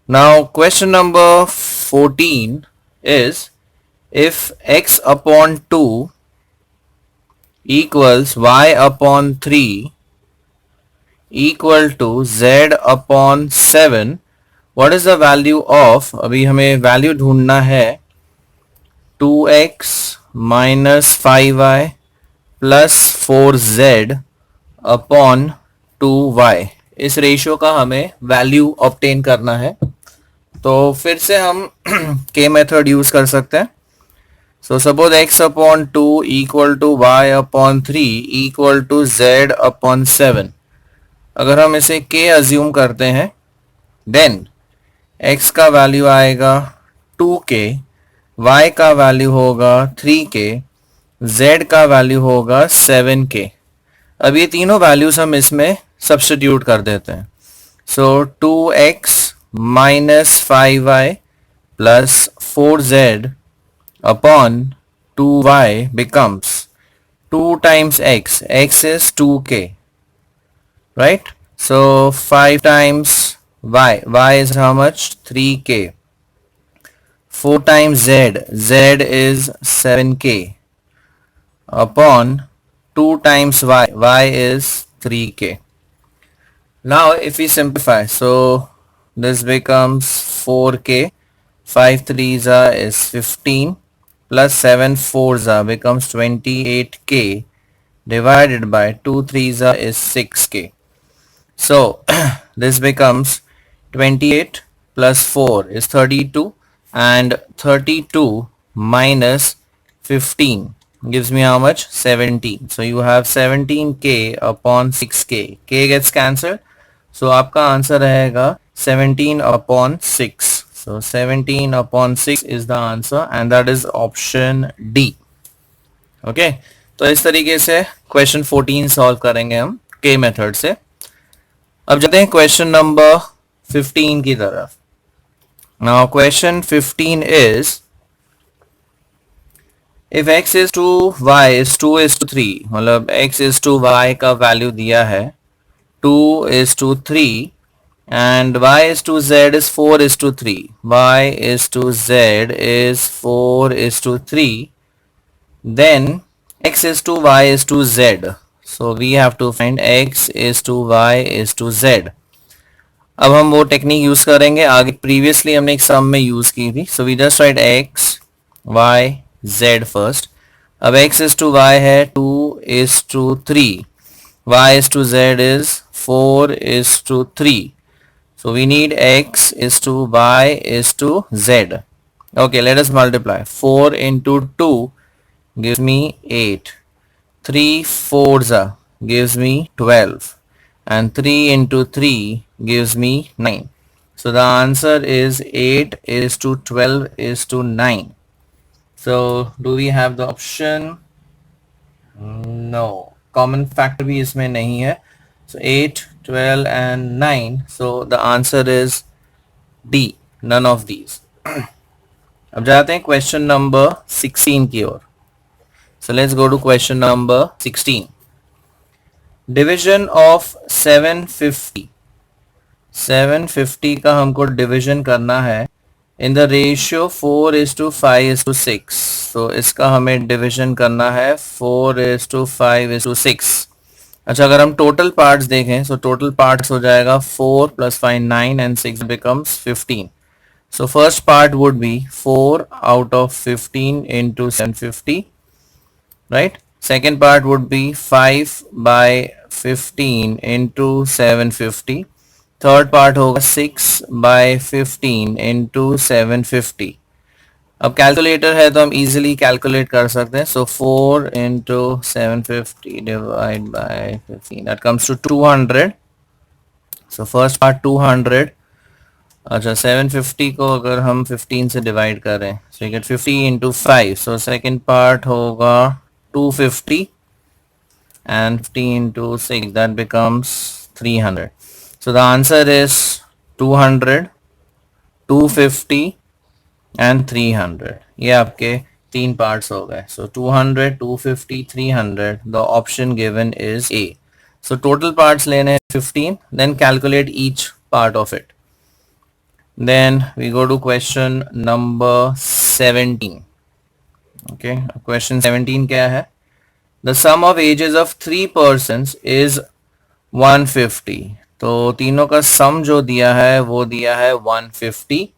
Now question number 14 is if x upon 2 equals y upon 3 equal to z upon 7, what is the value of, अभी हमें value ढूंढना है 2x minus 5y plus 4z upon 2y, इस ratio का हमें value obtain करना है। तो फिर से हम के मेथड यूज कर सकते हैं। So suppose x upon 2 equal to y upon 3 equal to z upon 7। अगर हम इसे k अज्यूम करते हैं देन x का वैल्यू आएगा 2k, y का वैल्यू होगा 3k, z का वैल्यू होगा 7k। अब ये तीनों वैल्यूज हम इसमें सब्स्टिट्यूट कर देते हैं। सो 2x minus 5y plus 4z upon 2y becomes 2 times x is 2k, right? So 5 times y is how much? 3k. 4 times z is 7k upon 2 times y is 3k. Now if we simplify, so this becomes 4k, 5 3s is 15 plus 7 4s becomes 28k divided by 2 3s is 6k. So this becomes 28 plus 4 is 32 and 32 minus 15 gives me how much? 17. So you have 17k upon 6k. k gets cancelled. So आपका answer रहेगा 17 upon 6. So 17 upon 6 is the answer and that is option D. Okay, तो इस तरीके से question 14 solve करेंगे हम के method से। अब जाते हैं क्वेश्चन नंबर 15 की तरफ। Now question 15 is if x is to y is 2 is to 3, मतलब x is to y का वैल्यू दिया है 2 is to 3 and y is to z is 4 is to 3, y is to z is 4 is to 3, then x is to y is to z, so we have to find x is to y is to z। अब हम वो technique use करेंगे आगे, previously हमने एक सम में use की थी। So we just write x y z first. अब x is to y है 2 is to 3, y is to z is 4 is to 3, so we need x is to y is to z। okay, let us multiply 4 into 2 gives me 8, 3 4s gives me 12 and 3 into 3 gives me 9. So the answer is 8 is to 12 is to 9. So do we have the option? No, common factor भी इसमें नहीं है। So 8, 12 and 9. So the answer is D, none of these. अब जाते हैं question number 16 की ओर। So let's go to question number 16. Division of 750, 750 का हमको डिविजन करना है in the ratio 4 is to 5 is to 6। तो इसका हमें डिविजन करना है 4 is to 5 is to 6। अच्छा, अगर हम टोटल पार्ट्स देखें तो टोटल पार्ट्स हो जाएगा 4 plus 5 9 and 6 becomes 15। So first part would be 4 out of 15 into 750, right? Second part would be 5 by 15 into 750। Third part होगा 6 by 15 into 750। अब कैलकुलेटर है तो हम इजीली कैलकुलेट कर सकते हैं। So 4 into 750 divide by 15 that comes to 200। So first part 200। अच्छा, 750 को अगर हम 15 से डिवाइड करें so you get 50 into 5। So second part होगा 250 and 50 into 6 that becomes 300। So the answer is 200, 250 and 300। ये आपके तीन पार्ट्स हो गए। So 200, 250, 300, the option given is A। So total parts लेने हैं 15, then calculate each part of it। Then we go to question number 17. Okay, question 17 क्या है? The sum of ages of 3 persons is 150. तो तीनों का सम जो दिया है वो दिया है 150.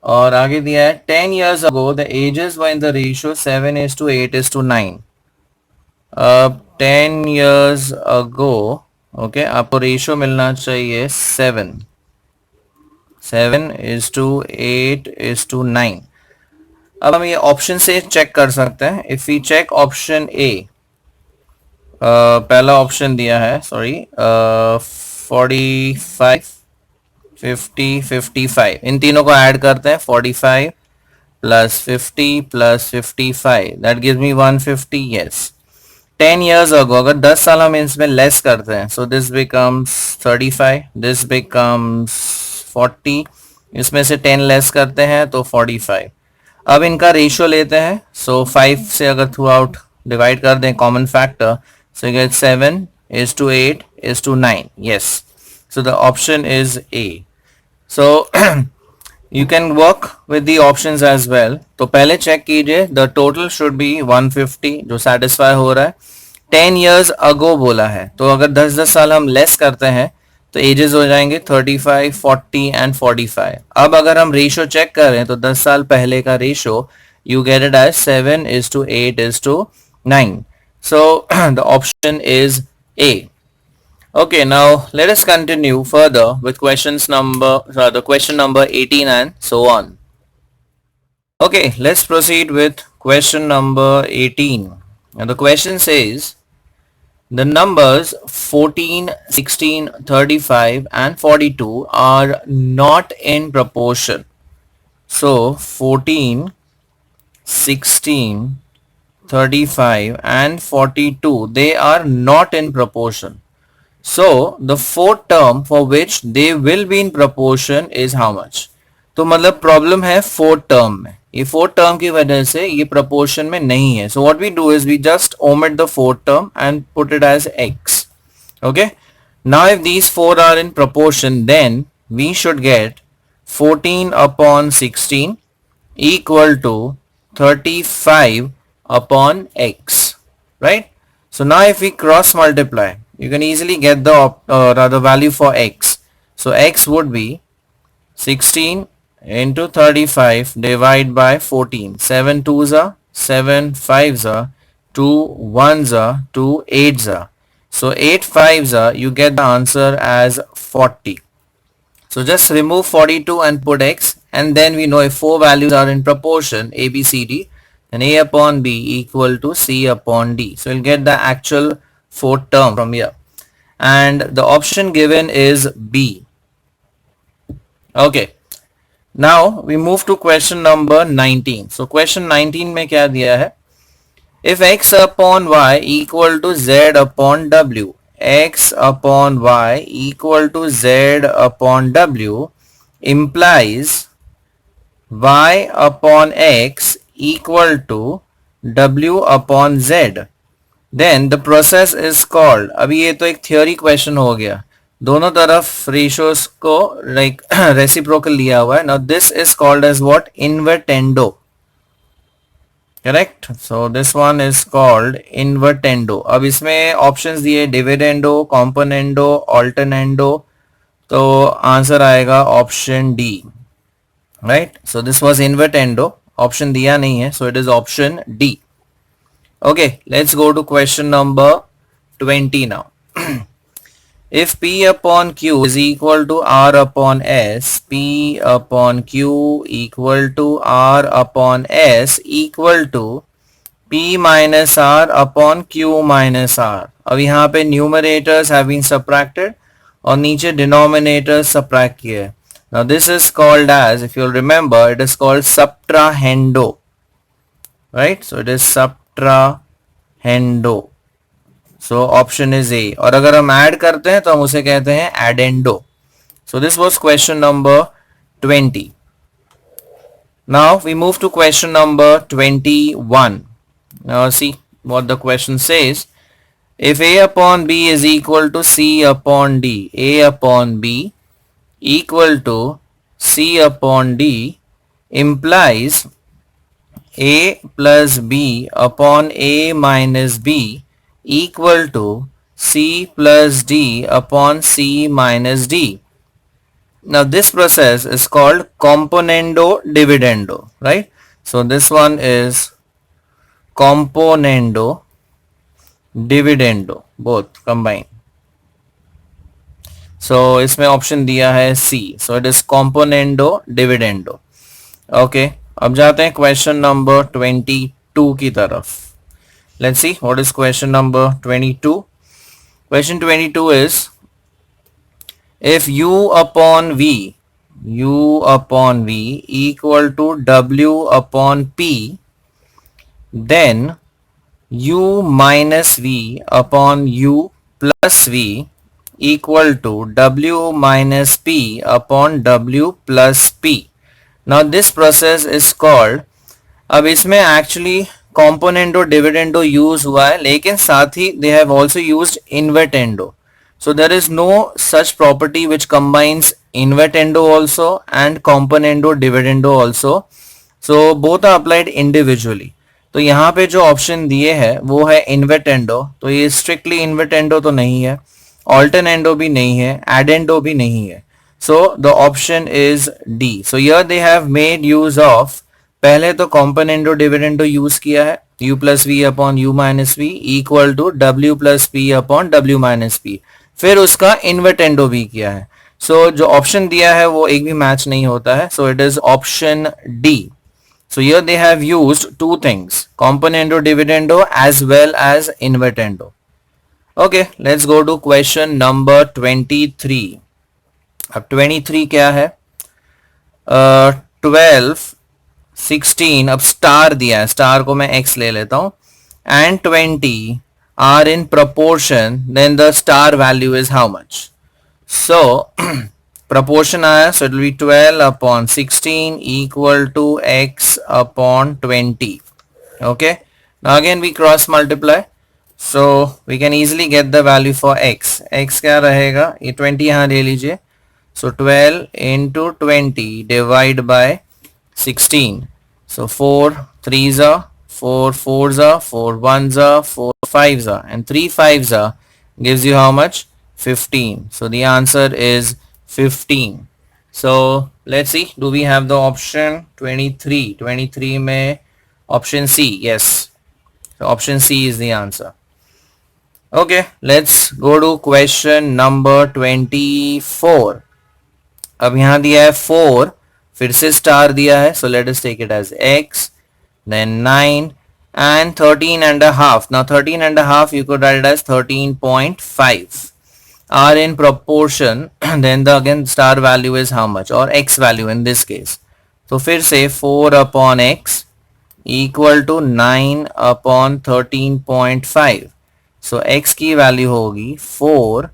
और आगे दिया है 10 years ago the ages were in the ratio 7:8:9. अब 10 years ago, ओके, आपको रेशियो मिलना चाहिए 7:8:9. अब हम ये ऑप्शन से चेक कर सकते हैं. If we check option A, पहला ऑप्शन दिया है, सॉरी, 45, 50, 55, इन तीनों को ऐड करते हैं. 45 plus 50 plus 55, that gives me 150. Yes, 10 years ago, अगर 10 साल हम इसमें लेस करते हैं, so this becomes 35, this becomes 40, इसमें से 10 लेस करते हैं तो 45. अब इनका रेशियो लेते हैं. सो 5 से अगर थ्रू आउट डिवाइड कर दें common factor, so gate 7:8:9. Yes, so the option is a. So you can work with the options as well. तो पहले चेक कीजिए, the total should be 150 जो satisfy हो रहा है. 10 years ago बोला है, तो अगर 10-10 साल हम लेस करते हैं तो एजेस हो जाएंगे 35, 40 एंड 45. अब अगर हम रेशियो चेक करें तो 10 साल पहले का ratio you get it as 7:8:9. So the option is A. Okay, now let us continue further with the question number 18 and so on. Okay, let's proceed with question number 18. And the question says, the numbers 14, 16, 35 and 42 are not in proportion. So 14, 16, 35 and 42, they are not in proportion. So the fourth term for which they will be in proportion is how much? तो मतलब problem है fourth term में. ये fourth term की वजह से ये proportion में नहीं है. So what we do is we just omit the fourth term and put it as x. Okay. Now if these four are in proportion, then we should get 14 upon 16 equal to 35 upon x. Right? So now if we cross multiply, you can easily get the value for x. So x would be 16 into 35 divided by 14. 7 2s are 7 5s are 2 1s are 2 8s are. So 8 5s are, you get the answer as 40. So just remove 42 and put x, and then we know if four values are in proportion a b c d, then a upon b equal to c upon d. So we'll get the actual fourth term from here, and the option given is B. Okay, now we move to question number 19. So question 19 में क्या दिया है? If x upon y equal to z upon w, x upon y equal to z upon w implies y upon x equal to w upon z, then the process is called. अभी ये तो एक theory question हो गया, दोनों तरफ ratios को like reciprocal लिया हुआ है. Now this is called as what? Invertendo. Correct. So this one is called invertendo. अब इसमें ऑप्शंस दिए डिविडेंडो, कॉम्पोनेंडो, ऑल्टरनेंडो, तो आंसर आएगा option D. Right. So this was invertendo. Option दिया नहीं है, so it is option D. Okay, let's go to question number 20 now. If P upon Q is equal to R upon S, P upon Q equal to R upon S equal to P minus R upon Q minus R. अब यहाँ पे numerators have been subtracted और नीचे denominators subtract किए. Now this is called as, if you'll remember, it is called subtrahendo. Right? So it is subtrahendo. So option is A. और अगर हम add करते हैं तो हम उसे कहते हैं addendo. So this was question number 20. Now we move to question number 21. Now see what the question says. If A upon B is equal to C upon D, A upon B equal to C upon D implies A plus B upon A minus B equal to C plus D upon C minus D. Now this process is called componendo dividendo, right? So this one is componendo dividendo, both combined. So इसमें option दिया है C, so it is componendo dividendo. Okay, अब जाते हैं question number 22 की तरफ. Let's see what is question number 22. Question 22 is, if u upon v equal to w upon p, then u minus v upon u plus v equal to w minus p upon w plus p. Now this process is called, अब इसमें actually componendo dividendo use हुआ है, लेकिन साथ ही they have also used invertendo. So there is no such property which combines invertendo also and componendo dividendo also. So both are applied individually. तो यहाँ पे जो ऑप्शन दिए है वो है इन्वर्टेंडो, तो ये स्ट्रिक्टली इन्वर्टेंडो तो नहीं है, ऑल्टरनेंडो भी नहीं है, एडेंडो भी नहीं है. So the option is D. So here they have made use of, पहले तो componendo dividendo यूज किया है, u plus v upon u minus v equal to w plus p upon w minus p, फिर उसका invertendo भी किया है. So जो ऑप्शन दिया है वो एक भी मैच नहीं होता है. So it is option D. So here they have used two things, componendo dividendo as well as invertendo. Okay, let's go to question number 23. अब 23 क्या है? 12, 16, अब स्टार दिया है, स्टार को मैं x ले लेता हूं, and 20 are in proportion, then the star value is how much? So proportion आया, so it will be 12 upon 16 equal to x upon 20. Okay, now again we cross multiply, so we can easily get the value for x. x क्या रहेगा? ये 20 यहाँ ले लीजिए. So 12 into 20 divide by 16. So 4 3s are, 4 4s are, 4 1s are, 4 5s are, and 3 5s are gives you how much? 15. So the answer is 15. So let's see, do we have the option 23? 23 में option C, yes. So option C is the answer. Okay, let's go to question number 24. अब यहाँ दिया है 4, फिर से star दिया है, so let us take it as x, then 9 and 13 and a half. Now 13 and a half you could write it as 13.5 are in proportion, then the again star value is how much, or x value in this case. तो फिर से 4 upon x equal to 9 upon 13.5. So x की value होगी 4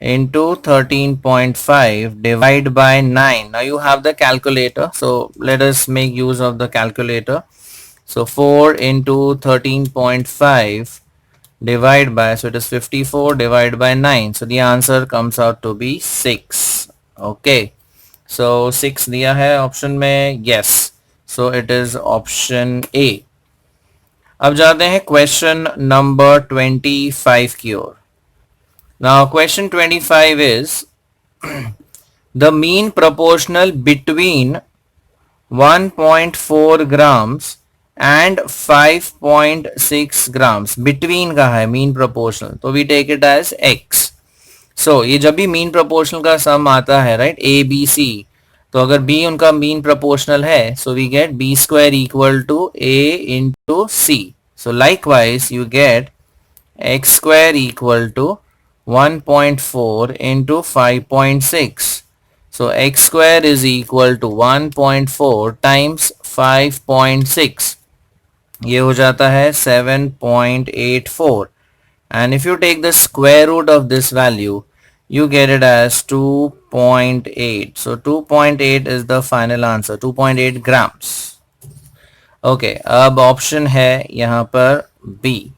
into 13.5 divide by 9. Now you have the calculator, so let us make use of the calculator. So 4 into 13.5 divide by, so it is 54 divided by 9. So the answer comes out to be 6. Okay, so 6 दिया है option में, yes. So it is option A. अब जाते हैं question number 25 की ओर. Now question 25 is the mean proportional between 1.4 grams and 5.6 grams. Between का है mean proportional, तो we take it as x. So ये जब भी mean proportional का sum आता है, right, A, B, C, तो अगर B उनका mean proportional है, so we get B square equal to A into C. So likewise you get x square equal to 1.4 into 5.6. So x square is equal to 1.4 times 5.6. ये हो जाता है 7.84. And if you take the square root of this value, you get it as 2.8. So 2.8 is the final answer, 2.8 grams. Okay, अब option है यहाँ पर B.